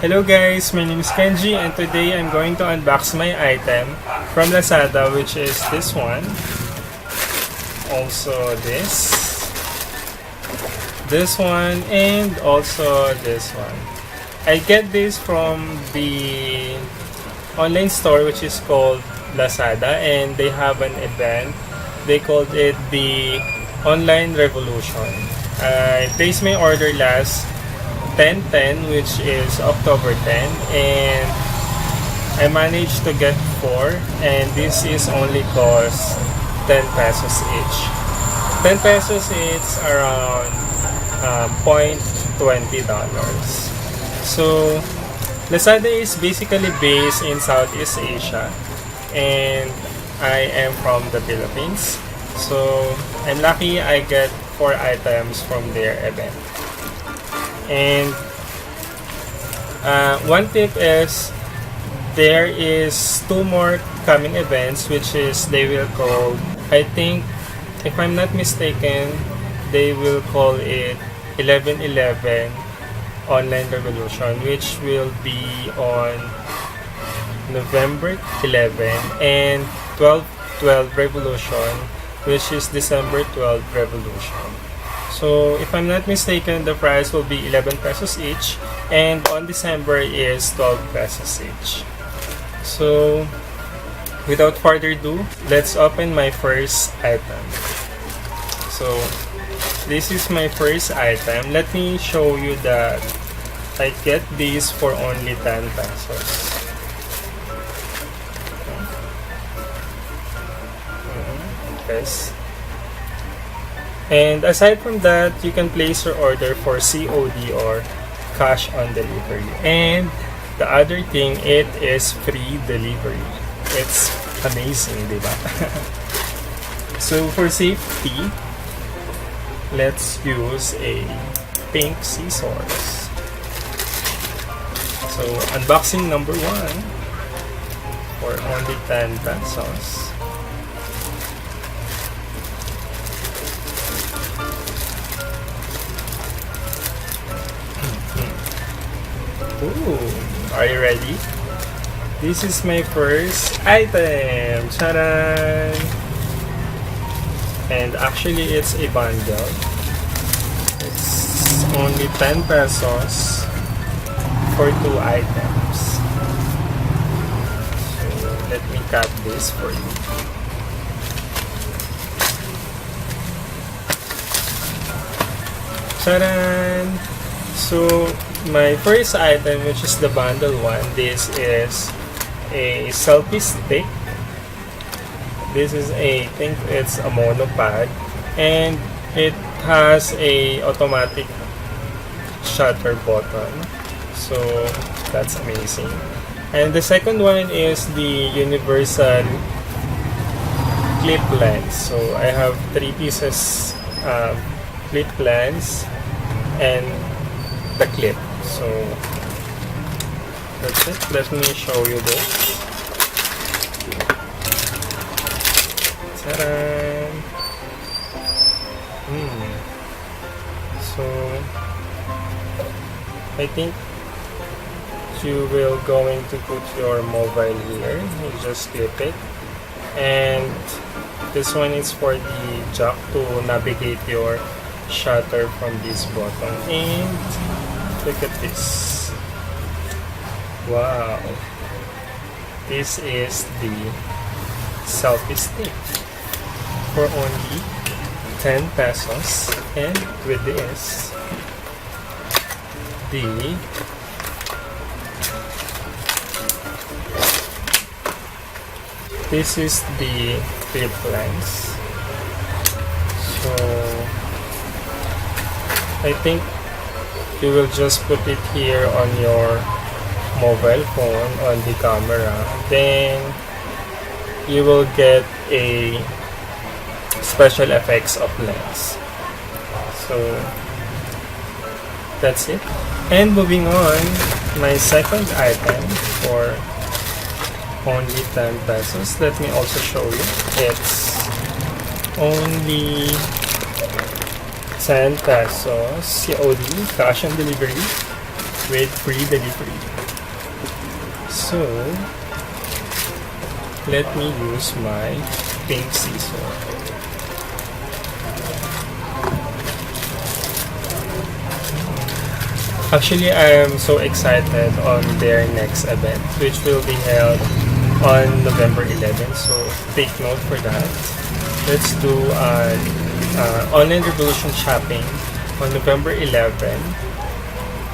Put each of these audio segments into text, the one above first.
Hello guys, my name is Kenji and today I'm going to unbox my item from Lazada, which is this one. Also this one, and also this one. I get this from the online store which is called Lazada, and they have an event. They called it the Online Revolution. I placed my order last 10/10, which is October 10, and I managed to get 4, and this is only cost 10 pesos each. 10 pesos is around $0.20. So Lazada is basically based in Southeast Asia, and I am from the Philippines. So I'm lucky I get 4 items from their event. And one tip is there is 2 more coming events, which is they will call, I think, if I'm not mistaken, they will call it 11/11 Online Revolution, which will be on November 11, and 12/12 Revolution, which is December 12 Revolution. So if I'm not mistaken, the price will be 11 pesos each, and on December is 12 pesos each. So without further ado, let's open my first item. So this is my first item. Let me show you that I get these for only 10 pesos. Yes. And aside from that, you can place your order for COD or cash on delivery. And the other thing, it is free delivery. It's amazing, diba? So for safety, let's use a pink scissors. So unboxing number 1 for only 10 pesos. Ooh, are you ready? This is my first item. Charan! And actually, it's a bundle. It's only 10 pesos for 2 items. So let me cut this for you. Charan! So my first item, which is the bundle one, this is a selfie stick. This is I think it's a monopod, and it has a automatic shutter button. So that's amazing. And the second one is the universal clip lens. So I have 3 pieces clip lens and the clip. So that's it. Let me show you this. Ta-da! So I think you will going to put your mobile here. You just clip it, and this one is for the jack to navigate your shutter from this button. And look at this. Wow. This is the selfie stick for only 10 pesos. And with this, this is the clip lens. So I think you will just put it here on your mobile phone, on the camera. Then you will get a special effects of lens. So that's it. And moving on, my second item for only 10 pesos. Let me also show you. It's only 10 pesos COD, cash on delivery, with free delivery. So let me use my pink scissor. Actually, I am so excited on their next event, which will be held on November 11th. So take note for that. Let's do an online revolution shopping on November 11th.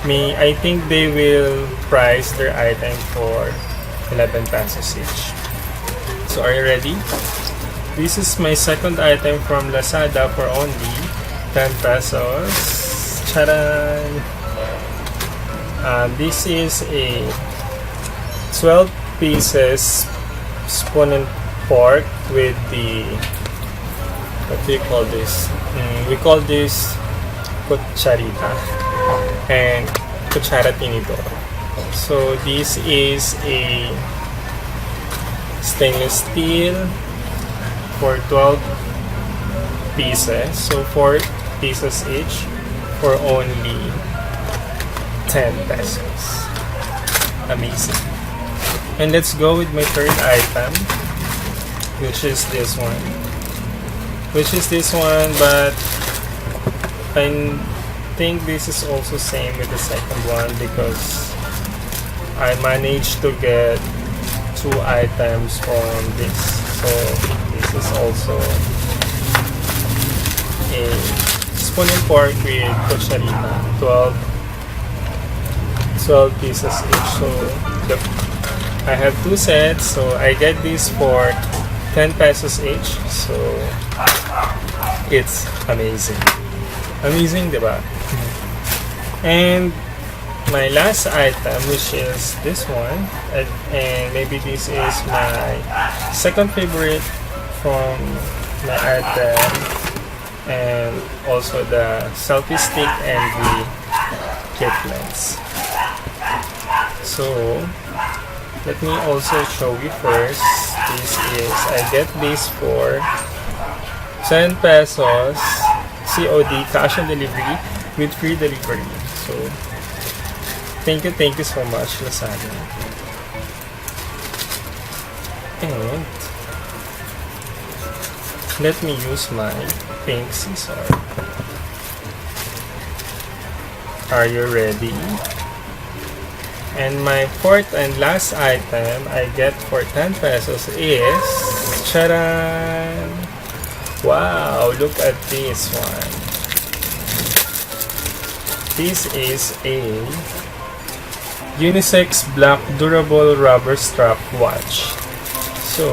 I think they will price their item for 11 pesos each. So are you ready? This is my second item from Lazada for only 10 pesos. Charan! This is a 12 pieces spoon and fork with the, what do you call this? We call this cucharita and cuchara tinidor. So this is a stainless steel for 12 pieces. So 4 pieces each for only 10 pesos. Amazing. And let's go with my third item, which is this one. But I think this is also same with the second one because I managed to get 2 items from this. So this is also a spoon and fork with cucharita, 12 pieces each. So I have 2 sets, so I get this for 10 pesos each. So it's amazing. Amazing, diba? And my last item, which is this one, and maybe this is my second favorite from my item, and also the selfie stick and the kit lens. So let me also show you first. This is, I get this for 10 pesos COD, cash on delivery with free delivery. So thank you so much, Lazada. And let me use my pink scissor. Are you ready? And my fourth and last item I get for 10 pesos is, charan! Wow, look at this one. This is a unisex black durable rubber strap watch. So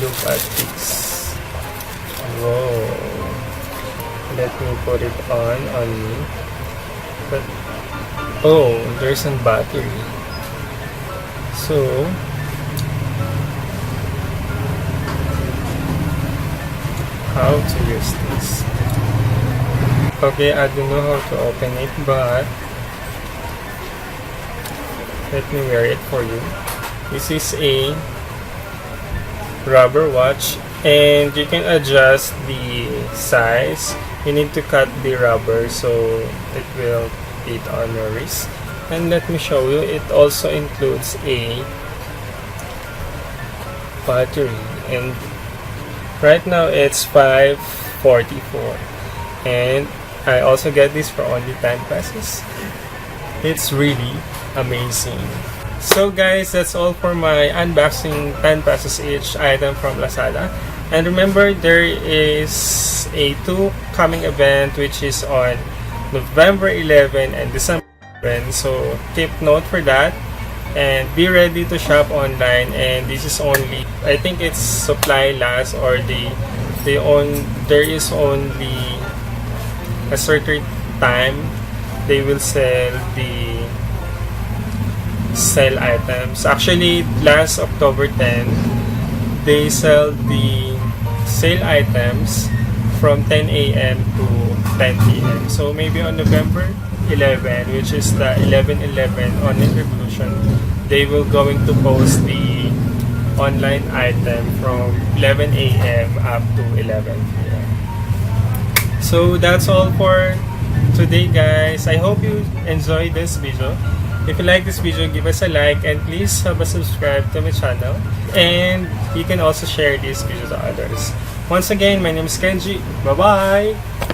look at this. Whoa. Let me put it on me. But oh, there's a battery. So how to use this? Okay, I don't know how to open it, but let me wear it for you. This is a rubber watch, and you can adjust the size. You need to cut the rubber so it will fit on your wrist. And let me show you, it also includes a battery, and right now it's 544, and I also get this for only 10 pesos. It's really amazing. So guys, that's all for my unboxing 10 pesos each item from Lazada. And remember, there is a 2 coming event, which is on November 11 and December 11. So keep note for that and be ready to shop online. And this is only, I think it's supply last, or there is only a certain time they will sell the sell items. Actually, last October 10, they sell the sale items from 10 a.m. to 10 p.m. So maybe on November 11, which is the 11/11 online revolution, they will going to post the online item from 11 a.m. up to 11 p.m. So that's all for today, guys. I hope you enjoyed this video. If you like this video, give us a like and please subscribe to my channel. And you can also share this video to others. Once again, my name is Kenji. Bye-bye!